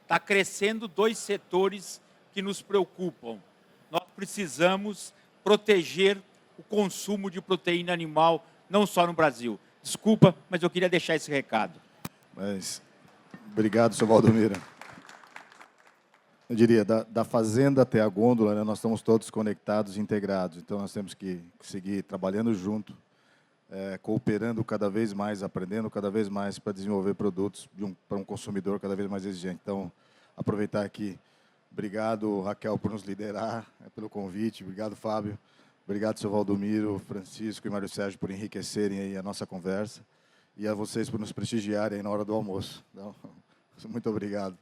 Está crescendo dois setores que nos preocupam. Nós precisamos proteger o consumo de proteína animal, não só no Brasil. Desculpa, mas eu queria deixar esse recado. Obrigado, senhor Valdomiro. Eu diria, da fazenda até a gôndola, né, nós estamos todos conectados e integrados. Então, nós temos que seguir trabalhando junto, cooperando cada vez mais, aprendendo cada vez mais para desenvolver produtos para um consumidor cada vez mais exigente. Então, aproveitar aqui. Obrigado, Raquel, por nos liderar, pelo convite. Obrigado, Fábio. Obrigado, senhor Valdomiro, Francisco e Mário Sérgio por enriquecerem aí a nossa conversa. E a vocês por nos prestigiarem aí na hora do almoço. Então, muito obrigado.